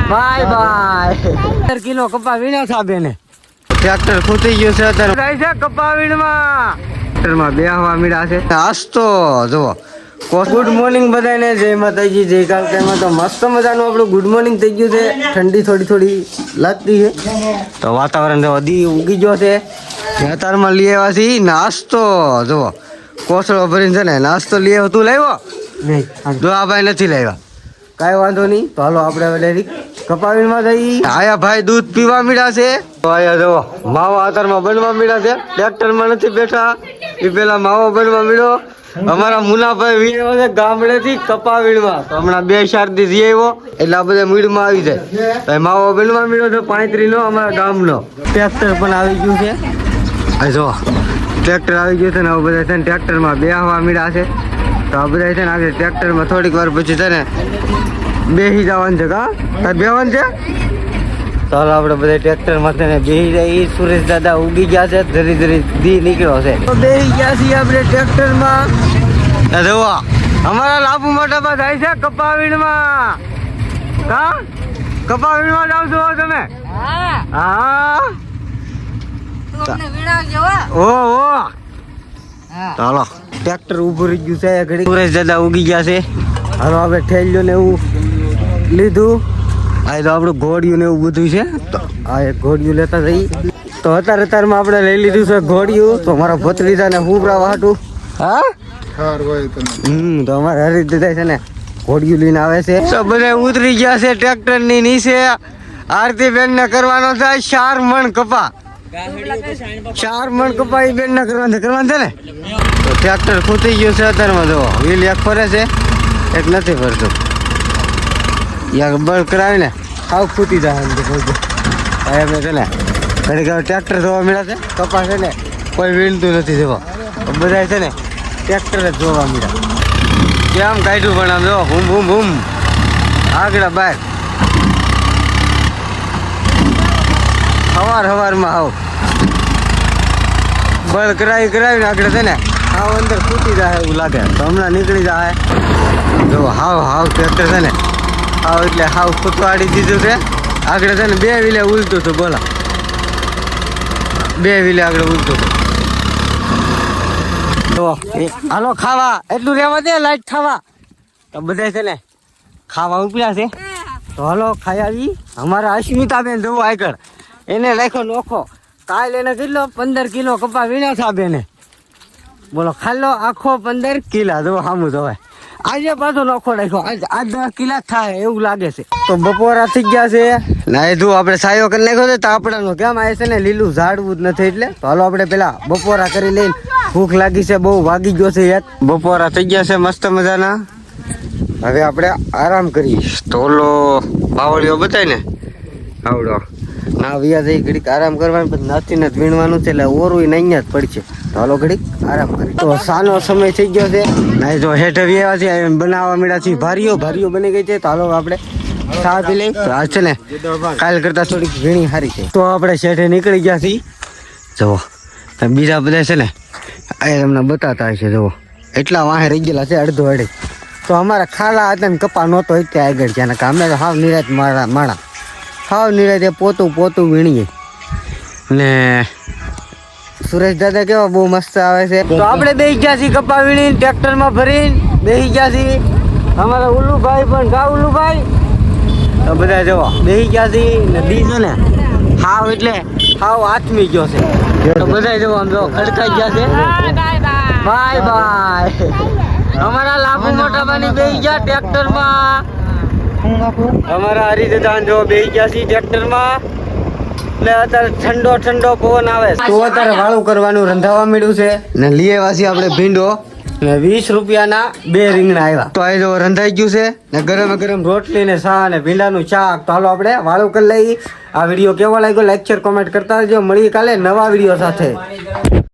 Bye bye 15 kilo કપા વીણ્યો છે બેને. ટ્રેક્ટર ખૂટી ગયું છે અત્યારે જાય છે કપા વીણમાં. ટ્રેક્ટરમાં બેહવા મીડા છે. આજ તો જુઓ ગુડ મોર્નિંગ બધાને. જય માતાજી, જય કાલકામાં. તો મસ્ત મજાનું આપણું ગુડ મોર્નિંગ થઈ ગયું છે. ઠંડી થોડી લાગતી છે તો વાતાવરણ જો દી ઉગી ગયો છે. અત્યારમાં લઈ આવ્યા છીએ નાસ્તો. જુઓ કોસળો ભરીને છે ને નાસ્તો લઈ આવ્યો. તું લાવ્યો નહીં? જો આ ભાઈ નથી લાવ્યા. કાંઈ વાંધો નહીં. તો હાલો આપણે ડાયરેક્ટ કપાવીમાં જઈ. આયા ભાઈ દૂધ પીવા મીડા છે. તો આયા જુઓ માવા અત્યારમાં બનવા મીડા છે. ટ્રેક્ટરમાં નથી બેઠા, એ પેલા માવો બનવા મીડો. અમારા મુનાભાઈ વીણ્યો છે ગામડેથી કપા વીણવા. તો હમણાં 2-4 દી જઈ આવ્યો એટલે આ બધા મીડમાં આવી જાય. તો માવો બનવા મીડ્યો છે 35 નો અમારા ગામનો. ટ્રેક્ટર પણ આવી ગયું છે. જો ટ્રેક્ટર આવી ગયું છે ને બધા છે ને ટ્રેક્ટરમાં બેહવા મીડા છે. તો આ બધા છે ને આજે ટ્રેક્ટરમાં થોડીક વાર પછી છે ને બેસી જવાનું છે. કા બેહવાનું છે? તો હાલ આપણે બધા ટ્રેક્ટરમાં છે ને બેસી જાય. સુરેશ દાદા ઉગી ગયા છે, ધીરે દી નીકળ્યો છે. તો બેસી ગયા છીએ આપણે ટ્રેક્ટરમાં. જોવા અમારા લાભુ મોટામાં જાય છે કપાવીણમાં. કા કપાવીણમાં જાવ છો તમે? હા. ઓ હાલો ટ્રેક્ટર ઉભું રહી ગયું છે ઘડી. સુરેશ દાદા ઉગી ગયા છે. હાલો આપણે ઠેલ્યો ને એવું લીધું. આ તો આપણું ઘોડિયું ને એવું બધું છે. તો આ એક ઘોડિયું લેતા જઈ. તો અત્યારમાં આપણે લઈ લીધું છે ઘોડિયું. તો મારા ભત્રીજા ને હુબરા વાટું. હા તો અમારે હરીફ દાદા છે ને ઘોડિયું લઈને આવે છે. તો બધા ઉતરી ગયા છે ટ્રેક્ટર ની નીચે. આરતી બેન ને કરવાનો થાય 4 મણ કપા. 4 મણ કપા એ બેન ના કરવાનું છે ને. તો ટ્રેક્ટર ખૂટી ગયું છે અત્યારમાં. જો વ્હીલ એક ફરે છે એક નથી ફરતું. યાર બળ કરાવી ને હાવ ખૂટી જાય એમ છે ને. ઘડી ટ્રેક્ટર જોવા મળ્યા છે. કપા છે ને કોઈ વીણતું નથી. જોવા બધા છે ને ટ્રેક્ટર જ જોવા મળ્યા. કેમ કાઢ્યું પણ આમ જો બૂમ આગળ બહાર સવારમાં હાવ બળ કરાવીને આગળ છે ને હાવ અંદર ખૂટી જાય એવું લાગે. તો હમણાં નીકળી જાય. જો હાવ ટ્રેક્ટર છે ને હાવ એટલે હાવ ખૂટવાડી દીધું છે. આગળ છે ને 2 વ્હીલે ઉલટું હતું. બોલા 2 વ્હીલે આગળ ઉલટું હતું. તો હાલો ખાવા એટલું રહેવા દે લાઈટ ખાવા. તો બધા છે ને ખાવા ઉપડ્યા છે. તો હાલો ખાઈ આવી. અમારા અસ્મિતાબેન જોવો આગળ એને રાખ્યો નોખો. કાલ એને કેટલો 15 કિલો કપા વીણ્યા છે બેને. બોલો ખાલો આખો 15 કિલા. જો સામું જોવે. આજે પાછો નોખો રાખ્યો. આજ 10 કિલા થાય એવું લાગે છે. તો બપોરા થઈ ગયા છે. ના જો આપણે સાયો કરી નાખ્યો છે તાપડાનો. કેમ આ છે ને લીલું ઝાડવું જ નથી એટલે. તો હાલો આપણે પેલા બપોરા કરી લઈને. ભૂખ લાગી છે બહુ. વાગી ગયો છે એક. બપોરા થઈ ગયા છે મસ્ત મજાના. હવે આપણે આરામ કરીએ. તો ઓલો બાવળીઓ બતાય ને આવડો ના વ્યા જઈ ઘડીક આરામ કરવાનું. પછી નથી ને વીણવાનું છે એટલે ઓરું અહીંયા જ પડશે. તો હાલો ઘડીક આરામ કરી. તો સાનો સમય થઈ ગયો છે. ના જો હેઠ વ્યા છે બનાવવા મળ્યા છે. ભારીઓ બની ગઈ છે. તો હાલો આપણે ચા પી લઈ. તો આજ છે ને કાલ કરતા થોડીક વીણી સારી છે. તો આપણે શેઠે નીકળી ગયા છીએ. જુઓ બીજા બધા છે ને એ તમને બતાતા હશે. જુઓ એટલા વાહે રહી ગયેલા છે અડધો અડે. તો અમારા ખાલા હતા ને કપા નહોતો એટલે આગળ છે. અમે તો હાવ નિરાત માણા હાવ નિરાતે પોતું વીણીએ. ને સુરેશ દાદા કેવા બહુ મસ્ત આવે છે. તો આપણે બેસી ગયા છીએ કપા વીણીને ટ્રેક્ટરમાં ભરીને બેસી ગયા છીએ. અમારા ઉલ્લુભાઈ પણ કા ઉલ્લુભાઈ. તો બધા જવા બેસી ગયા છીએ ને બીજો ને હાવ એટલે હાવ આથમી ગયો છે. તો બધા જવા આમ જો ખડકાઈ ગયા છે. બાય અમારા લાભુ મોટાબાની બેસી ગયા ટ્રેક્ટરમાં. અમારા હરિદાન જો બેસી ગયા છીએ ટ્રેક્ટરમાં. એટલે અત્યારે ઠંડો પવન આવે. તો અત્યારે વાળું કરવાનું રંધાવા મળ્યું છે ને લઈ આવ્યા છીએ આપણે ભીંડો ને 20 રૂપિયાના 2 રીંગણા આવ્યા. તો આ જો રંધાઈ ગયું છે ને ગરમ રોટલી ને શા ને ભીંડાનું શાક. તો હાલો આપણે વાળું કરી લઈએ. આ વિડીયો કેવો લાગ્યો લાઈક શેર કોમેન્ટ કરતા રહેજો. મળીએ કાલે નવા વિડીયો સાથે.